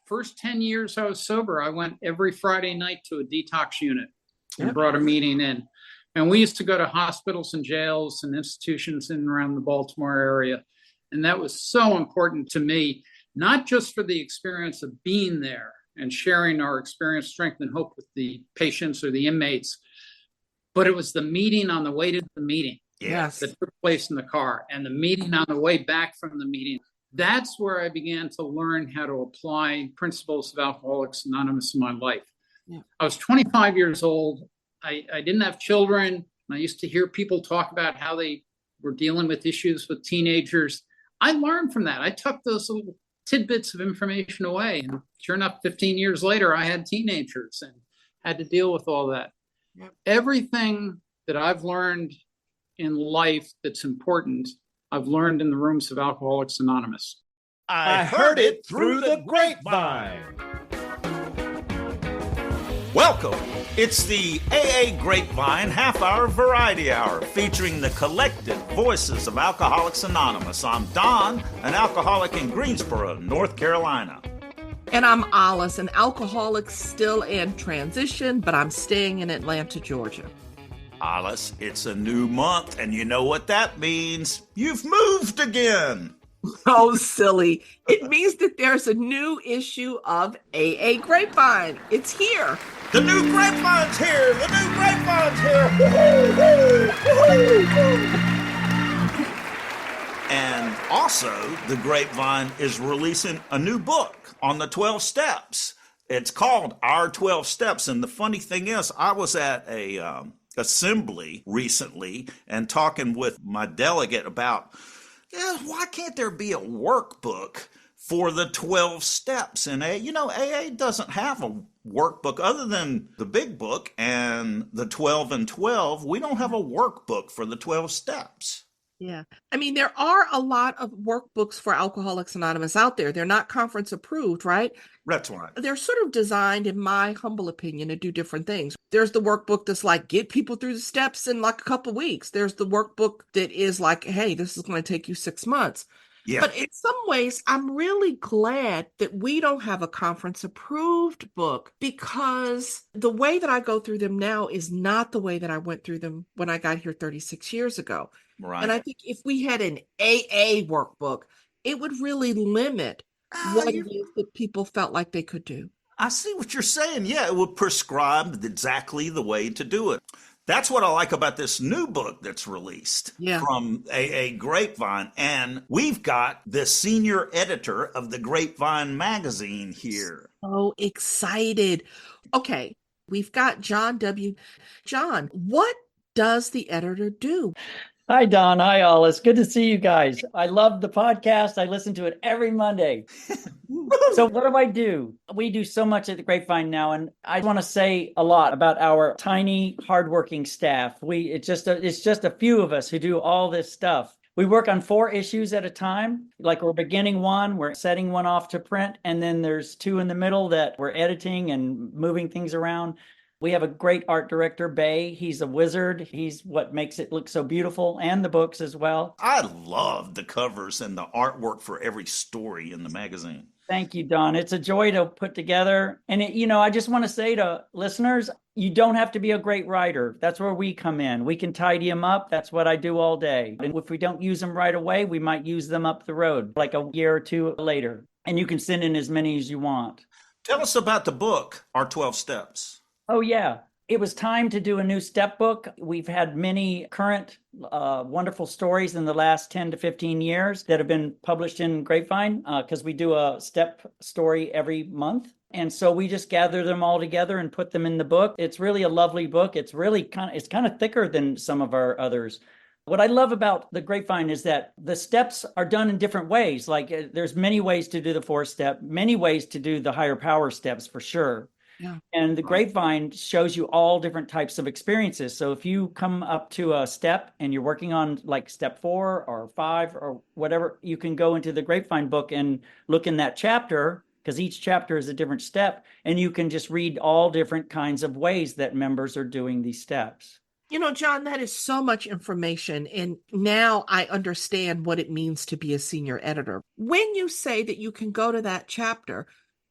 first 10 years I was sober, I went every Friday night to a detox unit and Yep. brought a meeting in. And we used to go to hospitals and jails and institutions in and around the Baltimore area. And that was so important to me, not just for the experience of being there and sharing our experience, strength, and hope with the patients or the inmates, but it was the meeting on the way to the meeting Yes. that took place in the car and the meeting on the way back from the meeting. That's where I began to learn how to apply principles of Alcoholics Anonymous in my life. Yeah. I was 25 years old. I didn't have children. I used to hear people talk about how they were dealing with issues with teenagers. I learned from that. I took those little tidbits of information away. And sure enough, 15 years later, I had teenagers and had to deal with all that. Yep. Everything that I've learned in life that's important, I've learned in the rooms of Alcoholics Anonymous. I heard it through the grapevine. Welcome. It's the AA Grapevine half-hour variety hour featuring the collective voices of Alcoholics Anonymous. I'm Don, an alcoholic in Greensboro, North Carolina. And I'm Alice, an alcoholic still in transition, but I'm staying in Atlanta, Georgia. Alice, it's a new month, and you know what that means. You've moved again. Oh, silly. It means that there's a new issue of AA Grapevine. It's here. The new grapevine's here! The new grapevine's here! Woo-hoo, woo-hoo, woo-hoo. And also, the Grapevine is releasing a new book on the 12 steps. It's called Our 12 Steps. And the funny thing is, I was at a assembly recently and talking with my delegate about, why can't there be a workbook for the 12 steps in AA? You know, AA doesn't have a workbook other than the big book and the 12 and 12. We don't have a workbook for the 12 steps. Yeah. I mean, there are a lot of workbooks for Alcoholics Anonymous out there. They're not conference approved, right? That's right. They're sort of designed, in my humble opinion, to do different things. There's the workbook that's like, get people through the steps in like a couple of weeks. There's the workbook that is like, hey, this is going to take you 6 months. Yeah. But in some ways, I'm really glad that we don't have a conference approved book, because the way that I go through them now is not the way that I went through them when I got here 36 years ago. Right. And I think if we had an AA workbook, it would really limit what it is that people felt like they could do. I see what you're saying. Yeah, it would prescribe exactly the way to do it. That's what I like about this new book that's released from AA Grapevine. And we've got the senior editor of the Grapevine magazine here. So excited. Okay, we've got John W. John, what does the editor do? Hi, Don. Hi, Alice. Good to see you guys. I love the podcast. I listen to it every Monday. So what do I do? We do so much at the Grapevine now, and I want to say a lot about our tiny, hardworking staff. It's just a few of us who do all this stuff. We work on 4 issues at a time. Like, we're beginning one, we're setting one off to print, and then there's 2 in the middle that we're editing and moving things around. We have a great art director, Bay. He's a wizard. He's what makes it look so beautiful, and the books as well. I love the covers and the artwork for every story in the magazine. Thank you, Don. It's a joy to put together. And, I just want to say to listeners, you don't have to be a great writer. That's where we come in. We can tidy them up. That's what I do all day. And if we don't use them right away, we might use them up the road, like a year or 2 later. And you can send in as many as you want. Tell us about the book, Our 12 Steps. Oh, yeah. It was time to do a new step book. We've had many current wonderful stories in the last 10 to 15 years that have been published in Grapevine, because we do a step story every month. And so we just gather them all together and put them in the book. It's really a lovely book. It's really kind of thicker than some of our others. What I love about the Grapevine is that the steps are done in different ways. Like, there's many ways to do the 4-step, many ways to do the higher power steps for sure. Yeah. And the Grapevine shows you all different types of experiences. So if you come up to a step and you're working on like step 4 or 5 or whatever, you can go into the Grapevine book and look in that chapter, because each chapter is a different step, and you can just read all different kinds of ways that members are doing these steps. John, that is so much information. And now I understand what it means to be a senior editor. When you say that you can go to that chapter,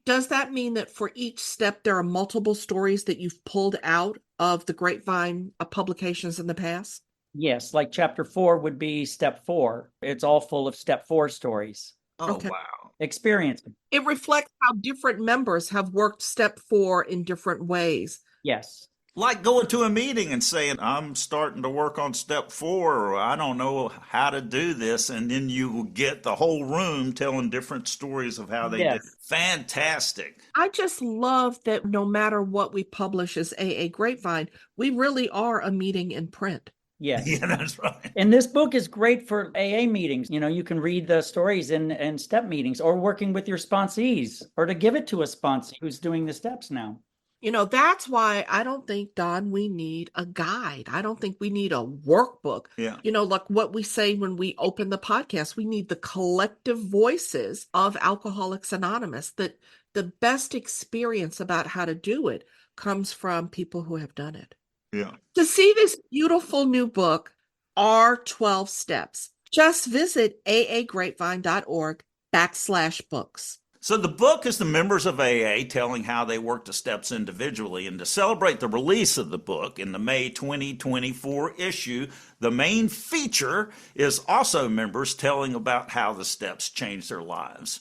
Does that mean that for each step, there are multiple stories that you've pulled out of the Grapevine publications in the past? Yes, like chapter 4 would be step 4. It's all full of step 4 stories. Oh, Okay. wow. Experience. It reflects how different members have worked step 4 in different ways. Yes. Like going to a meeting and saying, I'm starting to work on step 4, or I don't know how to do this. And then you will get the whole room telling different stories of how they did. Yes. Fantastic. I just love that no matter what we publish as AA Grapevine, we really are a meeting in print. Yes. Yeah, that's right. And this book is great for AA meetings. You know, you can read the stories in step meetings or working with your sponsees or to give it to a sponsee who's doing the steps now. You know, that's why I don't think, Don, we need a guide. I don't think we need a workbook. Yeah. You know, like what we say when we open the podcast, we need the collective voices of Alcoholics Anonymous, that the best experience about how to do it comes from people who have done it. Yeah. To see this beautiful new book, Our 12 Steps, just visit aagrapevine.org/books. So the book is the members of AA telling how they work the steps individually. And to celebrate the release of the book in the May 2024 issue, the main feature is also members telling about how the steps changed their lives.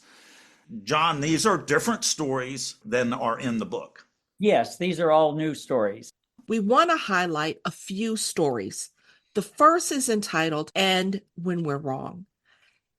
John, these are different stories than are in the book. Yes, these are all new stories. We want to highlight a few stories. The first is entitled, And When We're Wrong.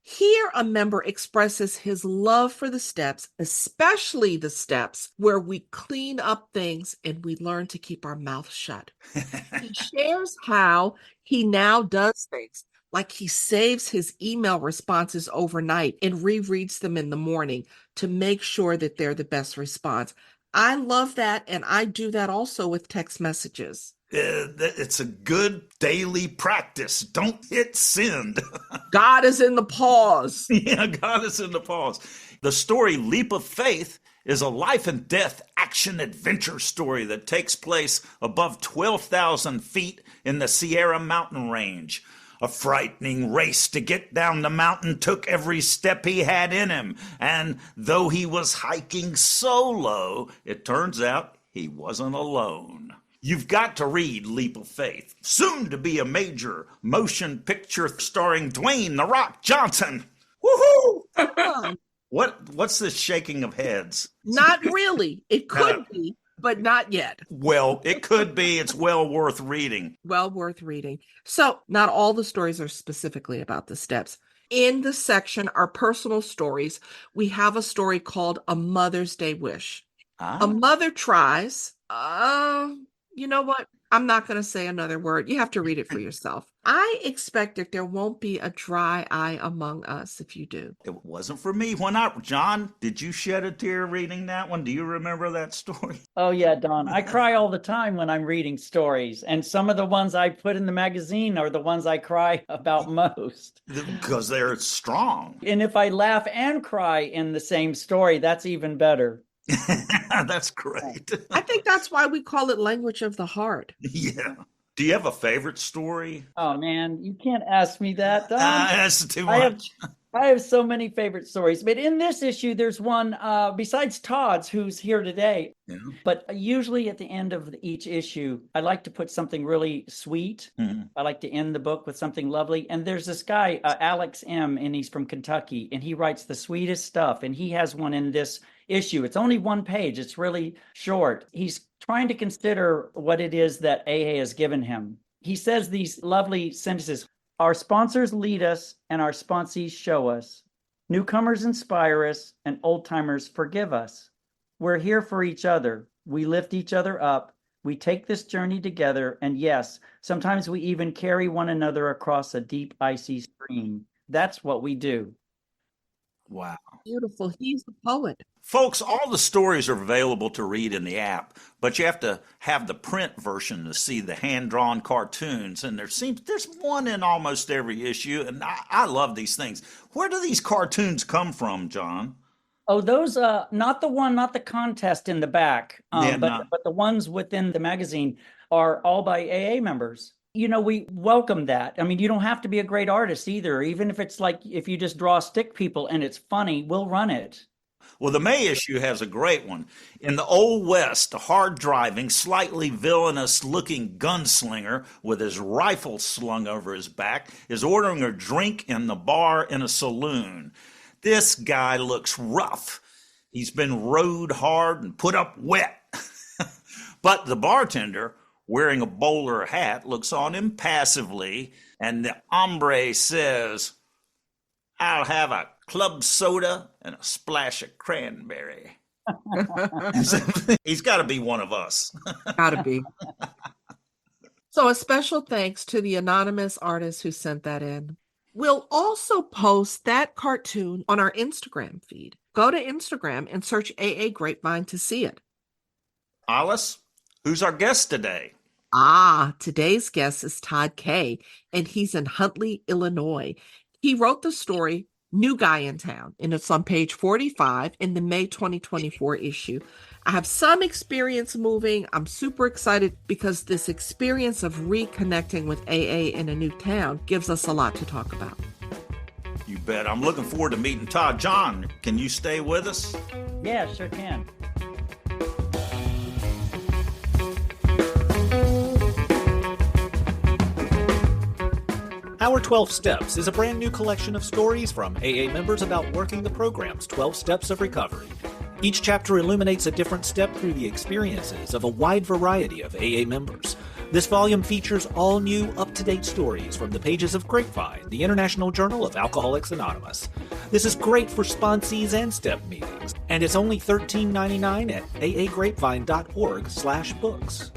Here, a member expresses his love for the steps, especially the steps where we clean up things and we learn to keep our mouth shut. He shares how he now does things, like he saves his email responses overnight and rereads them in the morning to make sure that they're the best response. I love that, and I do that also with text messages. It's a good daily practice. Don't hit send. God is in the pause. Yeah, God is in the pause. The story Leap of Faith is a life and death action adventure story that takes place above 12,000 feet in the Sierra Mountain Range. A frightening race to get down the mountain took every step he had in him. And though he was hiking solo, it turns out he wasn't alone. You've got to read Leap of Faith, soon to be a major motion picture starring Dwayne "The Rock" Johnson. Woohoo! What's this shaking of heads? Not really. It could be, but not yet. Well, it could be. It's well worth reading. Well worth reading. So, not all the stories are specifically about the steps. In the section, Our Personal Stories, we have a story called A Mother's Day Wish. A mother tries, you know what? I'm not going to say another word. You have to read it for yourself. I expect that there won't be a dry eye among us if you do. It wasn't for me. John, did you shed a tear reading that one? Do you remember that story? Oh, yeah, Don. I cry all the time when I'm reading stories. And some of the ones I put in the magazine are the ones I cry about most. Because they're strong. And if I laugh and cry in the same story, that's even better. That's great. I think that's why we call it language of the heart. Yeah. Do you have a favorite story? Oh, man, you can't ask me that, Don. That's too much. I have so many favorite stories. But in this issue, there's one besides Todd's, who's here today. Yeah. But usually at the end of each issue, I like to put something really sweet. Mm-hmm. I like to end the book with something lovely. And there's this guy, Alex M., and he's from Kentucky, and he writes the sweetest stuff. And he has one in this issue. It's only one page. It's really short. He's trying to consider what it is that AA has given him. He says these lovely sentences. Our sponsors lead us and our sponsees show us. Newcomers inspire us and old-timers forgive us. We're here for each other. We lift each other up. We take this journey together. And yes, sometimes we even carry one another across a deep, icy stream. That's what we do. Wow. Beautiful. He's the poet. Folks, all the stories are available to read in the app, but you have to have the print version to see the hand-drawn cartoons, and there's one in almost every issue, and I love these things. Where do these cartoons come from, John? Oh, those, not the contest in the back, but the ones within the magazine are all by AA members. You know, we welcome that. I mean, you don't have to be a great artist either. Even if it's like, if you just draw stick people and it's funny, we'll run it. Well, the May issue has a great one. In the Old West, a hard-driving, slightly villainous-looking gunslinger with his rifle slung over his back is ordering a drink in the bar in a saloon. This guy looks rough. He's been rode hard and put up wet. But the bartender, wearing a bowler hat, looks on impassively, and the hombre says, "I'll have a club soda and a splash of cranberry." He's got to be one of us. Gotta be. So a special thanks to the anonymous artist who sent that in. We'll also post that cartoon on our Instagram feed. Go to Instagram and search AA Grapevine to see it. Alice, who's our guest today? Today's guest is Todd K, and he's in Huntley, Illinois. He wrote the story New Guy in Town, and it's on page 45 in the May 2024 issue. I have some experience moving. I'm super excited because this experience of reconnecting with AA in a new town gives us a lot to talk about. You bet. I'm looking forward to meeting Todd. John, can you stay with us? Yeah, sure can. Our 12 Steps is a brand new collection of stories from AA members about working the program's 12 Steps of Recovery. Each chapter illuminates a different step through the experiences of a wide variety of AA members. This volume features all new, up-to-date stories from the pages of Grapevine, the International Journal of Alcoholics Anonymous. This is great for sponsees and step meetings, and it's only $13.99 at aagrapevine.org/books.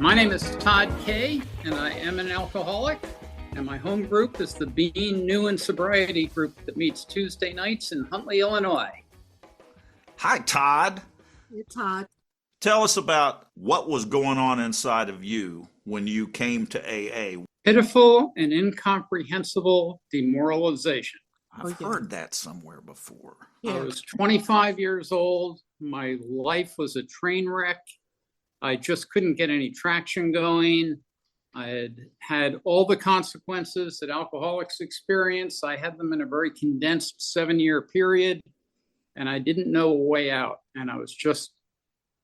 My name is Todd K, and I am an alcoholic, and my home group is the Being New in Sobriety group that meets Tuesday nights in Huntley, Illinois. Hi, Todd. Hey, Todd. Tell us about what was going on inside of you when you came to AA. Pitiful and incomprehensible demoralization. I've heard that somewhere before. I was 25 years old. My life was a train wreck. I just couldn't get any traction going. I had had all the consequences that alcoholics experience. I had them in a very condensed 7-year period, and I didn't know a way out. And I was just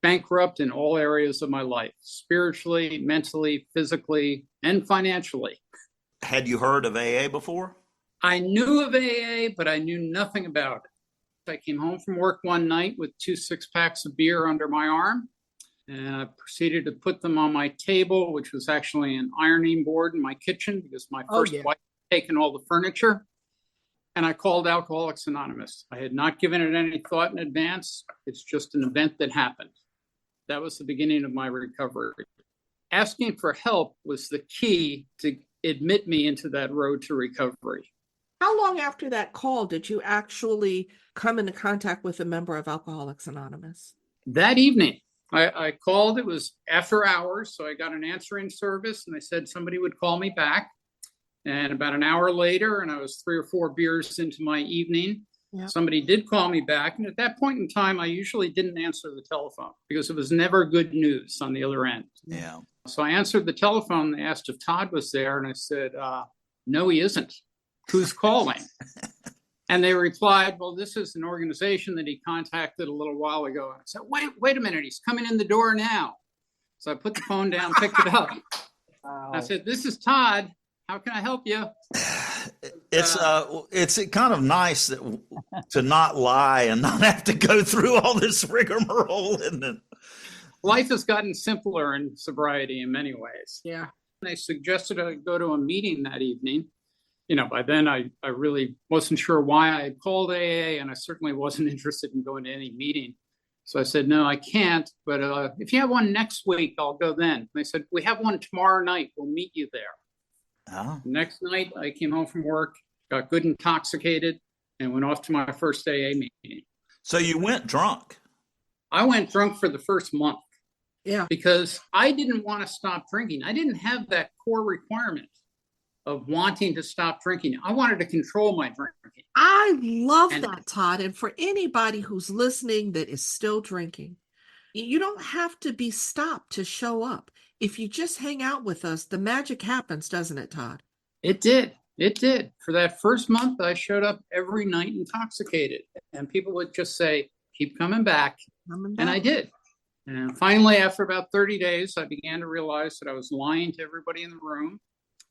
bankrupt in all areas of my life, spiritually, mentally, physically, and financially. Had you heard of AA before? I knew of AA, but I knew nothing about it. I came home from work one night with 2 6-packs of beer under my arm. And I proceeded to put them on my table, which was actually an ironing board in my kitchen because my first wife had taken all the furniture. And I called Alcoholics Anonymous. I had not given it any thought in advance. It's just an event that happened. That was the beginning of my recovery. Asking for help was the key to admit me into that road to recovery. How long after that call did you actually come into contact with a member of Alcoholics Anonymous? That evening. I called, it was after hours, so I got an answering service, and they said somebody would call me back. And about an hour later, and I was 3 or 4 beers into my evening, somebody did call me back. And at that point in time, I usually didn't answer the telephone because it was never good news on the other end. Yeah. So I answered the telephone. They asked if Todd was there, and I said, no, he isn't. Who's calling? And they replied, well, this is an organization that he contacted a little while ago. And I said, wait a minute, he's coming in the door now. So I put the phone down, picked it up. I said, this is Todd. How can I help you? It's kind of nice to not lie and not have to go through all this rigmarole, isn't it? Life has gotten simpler in sobriety in many ways. Yeah. They suggested I go to a meeting that evening. You know, by then I really wasn't sure why I had called AA, and I certainly wasn't interested in going to any meeting. So I said, no, I can't. But if you have one next week, I'll go then. And they said, we have one tomorrow night. We'll meet you there. Oh. Next night, I came home from work, got good intoxicated, and went off to my first AA meeting. So you went drunk? I went drunk for the first month. Yeah. Because I didn't want to stop drinking. I didn't have that core requirement. of wanting to stop drinking. I wanted to control my drinking. I love And- that, Todd. And for anybody who's listening that is still drinking, you don't have to be stopped to show up. If you just hang out with us, the magic happens, doesn't it, Todd? It did. It did. For that first month, I showed up every night intoxicated, and people would just say, keep coming back. And I did. And finally, after about 30 days, I began to realize that I was lying to everybody in the room,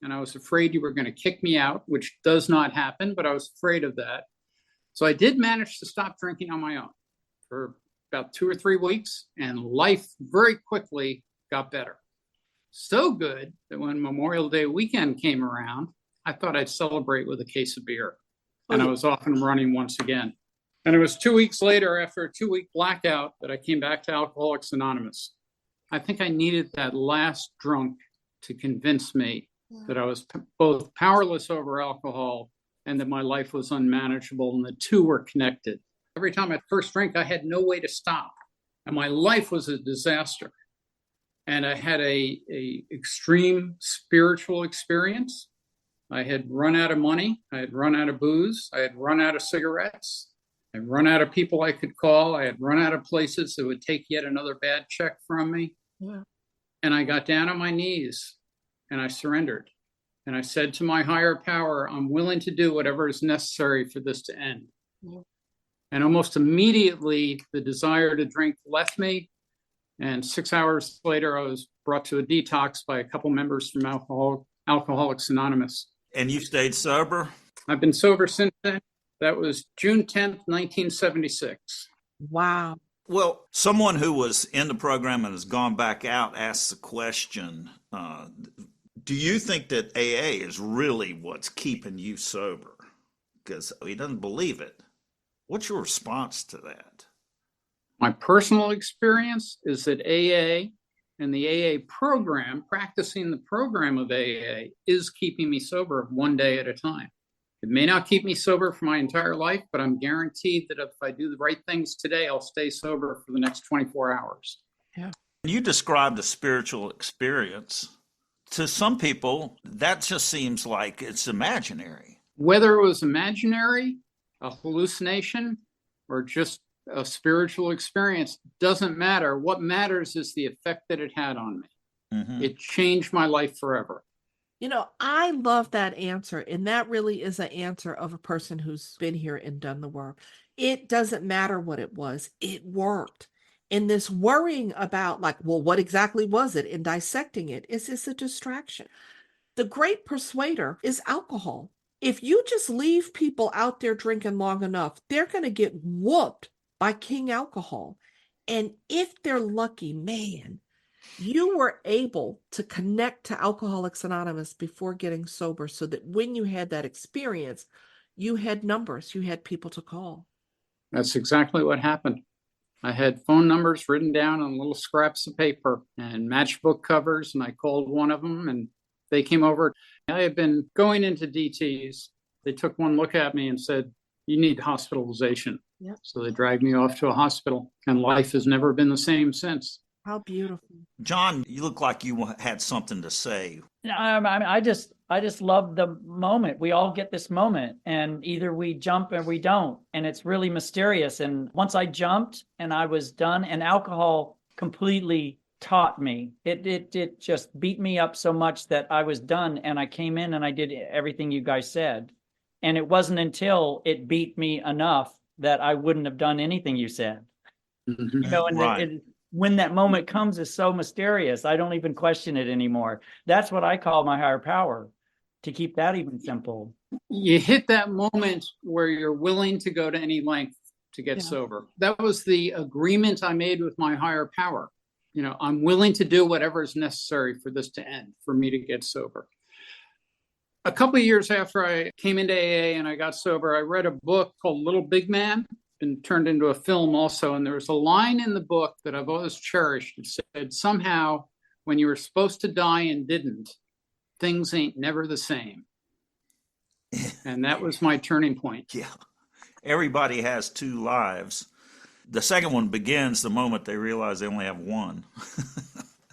and I was afraid you were going to kick me out, which does not happen, but I was afraid of that. So I did manage to stop drinking on my own for about 2 or 3 weeks, and life very quickly got better. So good that when Memorial Day weekend came around, I thought I'd celebrate with a case of beer. And I was off and running once again. And it was 2 weeks later, after a 2-week blackout, that I came back to Alcoholics Anonymous. I think I needed that last drunk to convince me that I was both powerless over alcohol and that my life was unmanageable, and the two were connected. Every time I first drank, I had no way to stop. And my life was a disaster. And I had a extreme spiritual experience. I had run out of money. I had run out of booze. I had run out of cigarettes. I had run out of people I could call. I had run out of places that would take yet another bad check from me. Yeah. And I got down on my knees and I surrendered. And I said to my higher power, I'm willing to do whatever is necessary for this to end. Yeah. And almost immediately, the desire to drink left me. And 6 hours later, I was brought to a detox by a couple members from Alcoholics Anonymous. And you stayed sober? I've been sober since then. That was June 10th, 1976. Wow. Well, someone who was in the program and has gone back out asks the question, do you think that AA is really what's keeping you sober? Because he doesn't believe it. What's your response to that? My personal experience is that AA and the AA program, practicing the program of AA, is keeping me sober one day at a time. It may not keep me sober for my entire life, but I'm guaranteed that if I do the right things today, I'll stay sober for the next 24 hours. Yeah. You described a spiritual experience. To some people, that just seems like it's imaginary. Whether it was imaginary, a hallucination, or just a spiritual experience, doesn't matter. What matters is the effect that it had on me. Mm-hmm. It changed my life forever. You know, I love that answer. And that really is an answer of a person who's been here and done the work. It doesn't matter what it was. It worked. And this worrying about like, well, what exactly was it? And dissecting it is just a distraction. The great persuader is alcohol. If you just leave people out there drinking long enough, they're going to get whooped by King Alcohol. And if they're lucky, man, you were able to connect to Alcoholics Anonymous before getting sober so that when you had that experience, you had numbers, you had people to call. That's exactly what happened. I had phone numbers written down on little scraps of paper and matchbook covers, and I called one of them and they came over. I had been going into DTs. They took one look at me and said, you need hospitalization. Yep. So they dragged me off to a hospital, and life has never been the same since. How beautiful. John, you look like you had something to say. I just love the moment. We all get this moment, and either we jump or we don't, and it's really mysterious. And once I jumped and I was done, and alcohol completely taught me. It just beat me up so much that I was done, and I came in and I did everything you guys said. And it wasn't until it beat me enough that I wouldn't have done anything you said. Mm-hmm. You know, and Right. when that moment comes, it's so mysterious. I don't even question it anymore. That's what I call my higher power, to keep that even simple. You hit that moment where you're willing to go to any length to get sober. That was the agreement I made with my higher power. You know, I'm willing to do whatever is necessary for this to end, for me to get sober. A couple of years after I came into AA and I got sober, I read a book called Little Big Man, been turned into a film also. And there was a line in the book that I've always cherished. It said, somehow, when you were supposed to die and didn't, things ain't never the same. And that was my turning point. Yeah. Everybody has two lives. The second one begins the moment they realize they only have one.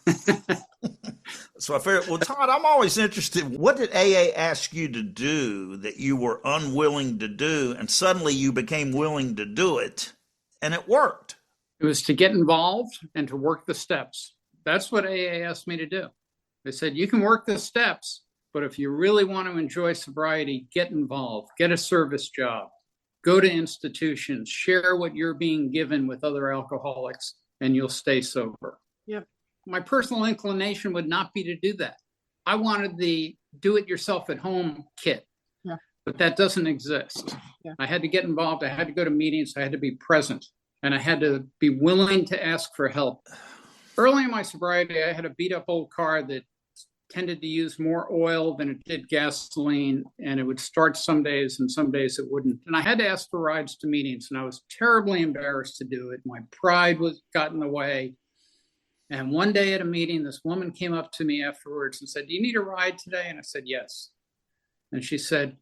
That's So I figured, well, Todd, I'm always interested. What did AA ask you to do that you were unwilling to do, and suddenly you became willing to do it, and it worked? It was to get involved and to work the steps. That's what AA asked me to do. They said, you can work the steps, but if you really want to enjoy sobriety, get involved, get a service job, go to institutions, share what you're being given with other alcoholics, and you'll stay sober. Yep. My personal inclination would not be to do that. I wanted the do-it-yourself-at-home kit, but that doesn't exist. Yeah. I had to get involved. I had to go to meetings. I had to be present, and I had to be willing to ask for help. Early in my sobriety, I had a beat-up old car that tended to use more oil than it did gasoline, and it would start some days and some days it wouldn't. And I had to ask for rides to meetings, and I was terribly embarrassed to do it. My pride got in the way. And one day at a meeting, this woman came up to me afterwards and said, do you need a ride today? And I said, yes. And she said,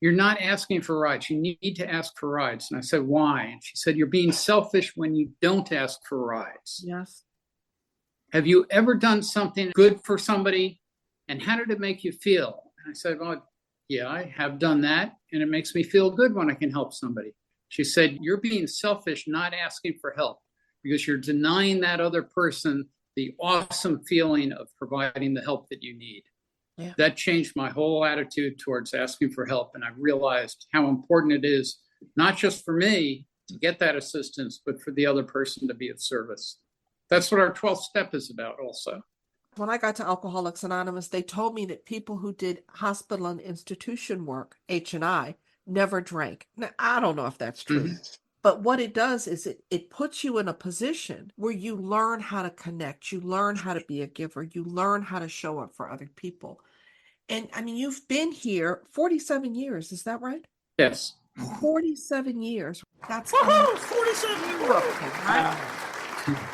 you're not asking for rides. You need to ask for rides. And I said, why? And she said, you're being selfish when you don't ask for rides. Yes. Have you ever done something good for somebody? And how did it make you feel? And I said, well, yeah, I have done that. And it makes me feel good when I can help somebody. She said, you're being selfish, not asking for help, because you're denying that other person the awesome feeling of providing the help that you need. Yeah. That changed my whole attitude towards asking for help. And I realized how important it is, not just for me to get that assistance, but for the other person to be of service. That's what our 12th step is about also. When I got to Alcoholics Anonymous, they told me that people who did hospital and institution work, H&I, never drank. Now, I don't know if that's true. Mm-hmm. But what it does is it puts you in a position where you learn how to connect, you learn how to be a giver, you learn how to show up for other people. And I mean, you've been here 47 years, is that right? Yes. 47 years. That's 47 years. Right?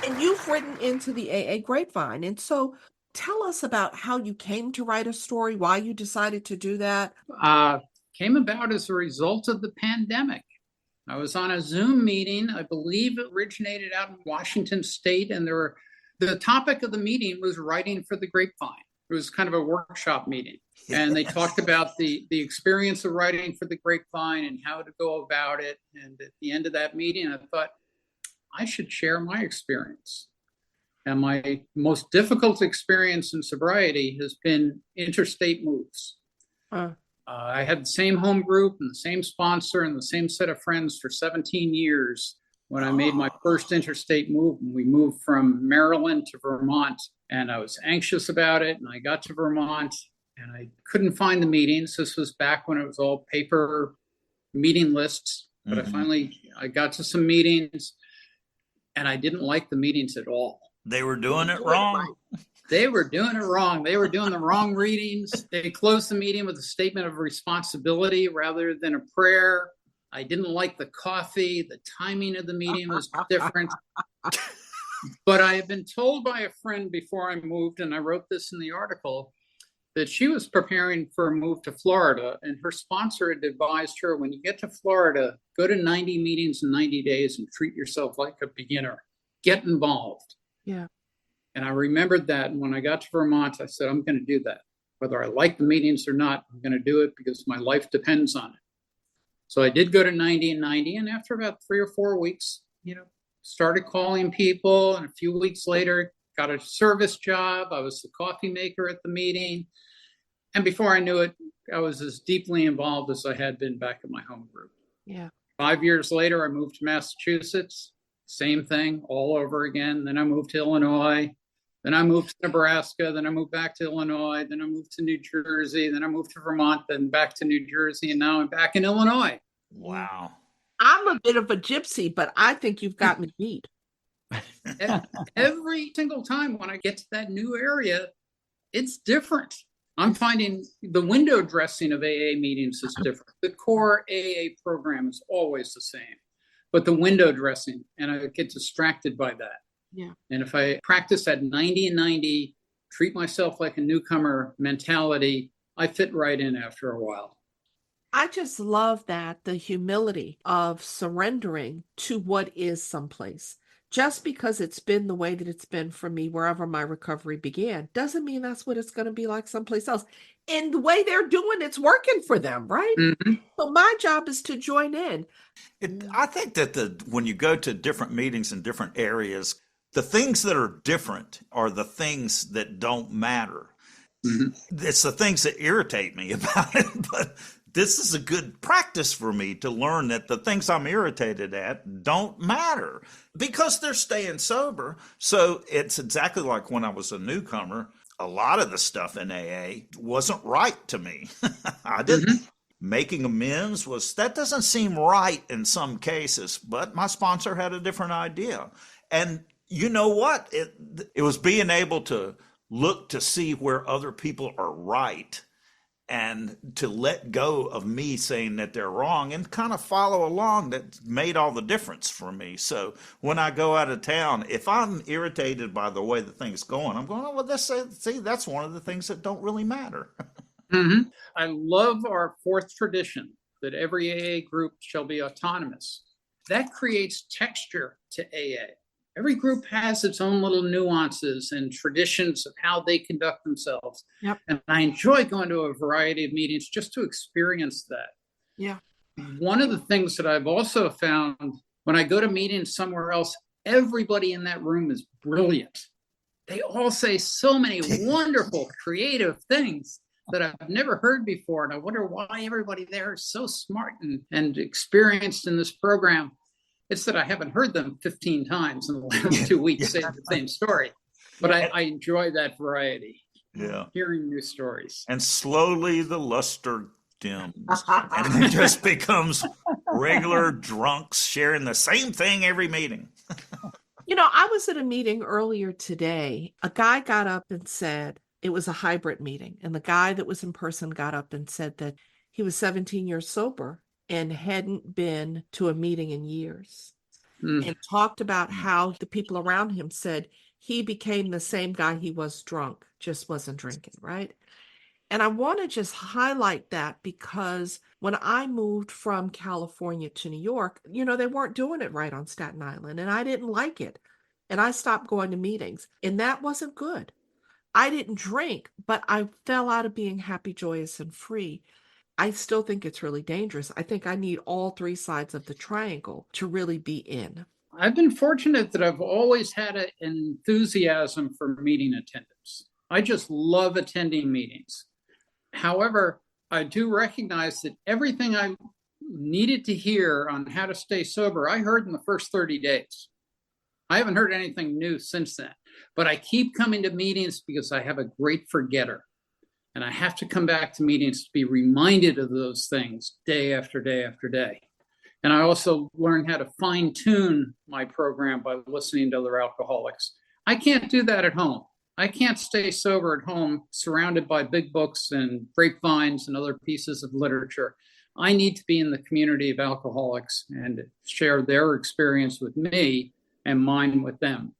And you've written into the AA Grapevine. And so tell us about how you came to write a story, why you decided to do that. Came about as a result of the pandemic. I was on a Zoom meeting. I believe it originated out in Washington State, and the topic of the meeting was writing for the Grapevine. It was kind of a workshop meeting, and they talked about the experience of writing for the Grapevine and how to go about it. And at the end of that meeting, I thought I should share my experience. And my most difficult experience in sobriety has been interstate moves. I had the same home group and the same sponsor and the same set of friends for 17 years when I made my first interstate move. And we moved from Maryland to Vermont, and I was anxious about it. And I got to Vermont and I couldn't find the meetings. This was back when it was all paper meeting lists. But I got to some meetings, and I didn't like the meetings at all. They were doing it wrong. They were doing it wrong. They were doing the wrong readings. They closed the meeting with a statement of responsibility rather than a prayer. I didn't like the coffee. The timing of the meeting was different. But I had been told by a friend before I moved, and I wrote this in the article, that she was preparing for a move to Florida, and her sponsor had advised her, when you get to Florida, go to 90 meetings in 90 days and treat yourself like a beginner. Get involved. Yeah. And I remembered that. And when I got to Vermont, I said, I'm going to do that. Whether I like the meetings or not, I'm going to do it because my life depends on it. So I did go to 90 and 90. And after about 3 or 4 weeks, started calling people. And a few weeks later, got a service job. I was the coffee maker at the meeting. And before I knew it, I was as deeply involved as I had been back in my home group. Yeah. 5 years later, I moved to Massachusetts. Same thing all over again. Then I moved to Illinois. Then I moved to Nebraska. Then I moved back to Illinois. Then I moved to New Jersey. Then I moved to Vermont. Then back to New Jersey. And now I'm back in Illinois. Wow. I'm a bit of a gypsy, but I think you've got me beat. Every single time when I get to that new area, it's different. I'm finding the window dressing of AA meetings is different. The core AA program is always the same, but the window dressing, and I get distracted by that. Yeah. And if I practice that 90 and 90, treat myself like a newcomer mentality, I fit right in after a while. I just love that, the humility of surrendering to what is someplace, just because it's been the way that it's been for me wherever my recovery began doesn't mean that's what it's going to be like someplace else. And the way they're doing it's working for them, right? Mhm. So my job is to join in. I think that when you go to different meetings in different areas, the things that are different are the things that don't matter. It's the things that irritate me about it, but this is a good practice for me to learn that the things I'm irritated at don't matter because they're staying sober. So it's exactly like when I was a newcomer, a lot of the stuff in AA wasn't right to me. I didn't. Making amends that doesn't seem right in some cases, but my sponsor had a different idea. And you know what? It was being able to look to see where other people are right and to let go of me saying that they're wrong and kind of follow along. That made all the difference for me. So when I go out of town, if I'm irritated by the way the thing's going, I'm going, oh, well, see, that's one of the things that don't really matter. I love our fourth tradition that every AA group shall be autonomous. That creates texture to AA. Every group has its own little nuances and traditions of how they conduct themselves. Yep. And I enjoy going to a variety of meetings just to experience that. Yeah. One of the things that I've also found when I go to meetings somewhere else, everybody in that room is brilliant. They all say so many wonderful, creative things that I've never heard before. And I wonder why everybody there is so smart and experienced in this program. It's that I haven't heard them 15 times in the last 2 weeks saying the same story. But I enjoy that variety. Yeah. Hearing new stories. And slowly the luster dims. And it just becomes regular drunks sharing the same thing every meeting. You know, I was at a meeting earlier today. A guy got up and said, it was a hybrid meeting. And the guy that was in person got up and said that he was 17 years sober and hadn't been to a meeting in years, and talked about how the people around him said he became the same guy he was drunk, just wasn't drinking, right? And I want to just highlight that because when I moved from California to New York, you know, they weren't doing it right on Staten Island, and I didn't like it. And I stopped going to meetings, and that wasn't good. I didn't drink, but I fell out of being happy, joyous, and free. I still think it's really dangerous. I think I need all three sides of the triangle to really be in. I've been fortunate that I've always had an enthusiasm for meeting attendance. I just love attending meetings. However, I do recognize that everything I needed to hear on how to stay sober, I heard in the first 30 days. I haven't heard anything new since then, but I keep coming to meetings because I have a great forgetter. And I have to come back to meetings to be reminded of those things day after day after day. And I also learned how to fine tune my program by listening to other alcoholics. I can't do that at home. I can't stay sober at home surrounded by big books and grapevines and other pieces of literature. I need to be in the community of alcoholics and share their experience with me and mine with them.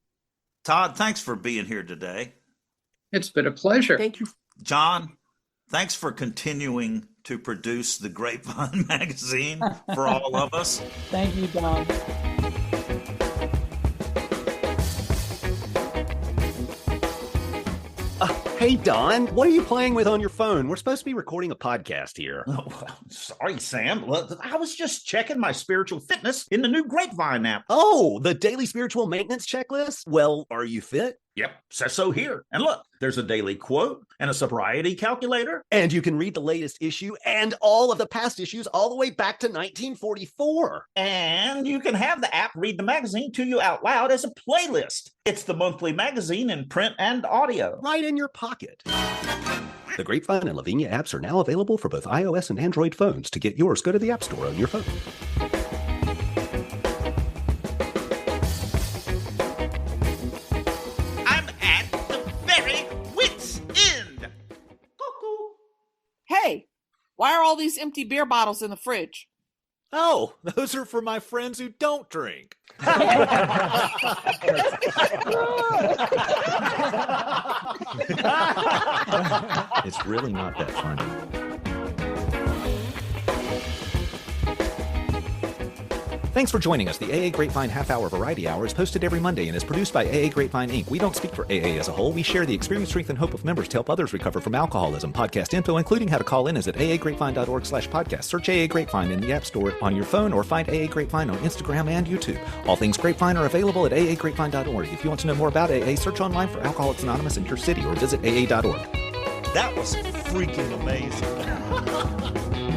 Todd, thanks for being here today. It's been a pleasure. Thank you. John, thanks for continuing to produce the Grapevine magazine for all of us. Thank you, Don. Hey, Don, what are you playing with on your phone? We're supposed to be recording a podcast here. Oh, well, sorry, Sam. Look, I was just checking my spiritual fitness in the new Grapevine app. Oh, the daily spiritual maintenance checklist? Well, are you fit? Yep, says so here. And look, there's a daily quote and a sobriety calculator. And you can read the latest issue and all of the past issues all the way back to 1944. And you can have the app read the magazine to you out loud as a playlist. It's the monthly magazine in print and audio. Right in your pocket. The Grapevine and Lavinia apps are now available for both iOS and Android phones. To get yours, go to the App Store on your phone. I'm at the very wit's end. Cuckoo. Hey, why are all these empty beer bottles in the fridge? Oh, those are for my friends who don't drink. It's really not that funny. Thanks for joining us. The AA Grapevine Half Hour Variety Hour is posted every Monday and is produced by AA Grapevine Inc. We don't speak for AA as a whole. We share the experience, strength, and hope of members to help others recover from alcoholism. Podcast info, including how to call in, is at aagrapevine.org/podcast. Search AA Grapevine in the App Store on your phone or find AA Grapevine on Instagram and YouTube. All things Grapevine are available at aagrapevine.org. If you want to know more about AA, search online for Alcoholics Anonymous in your city or visit aa.org. That was freaking amazing.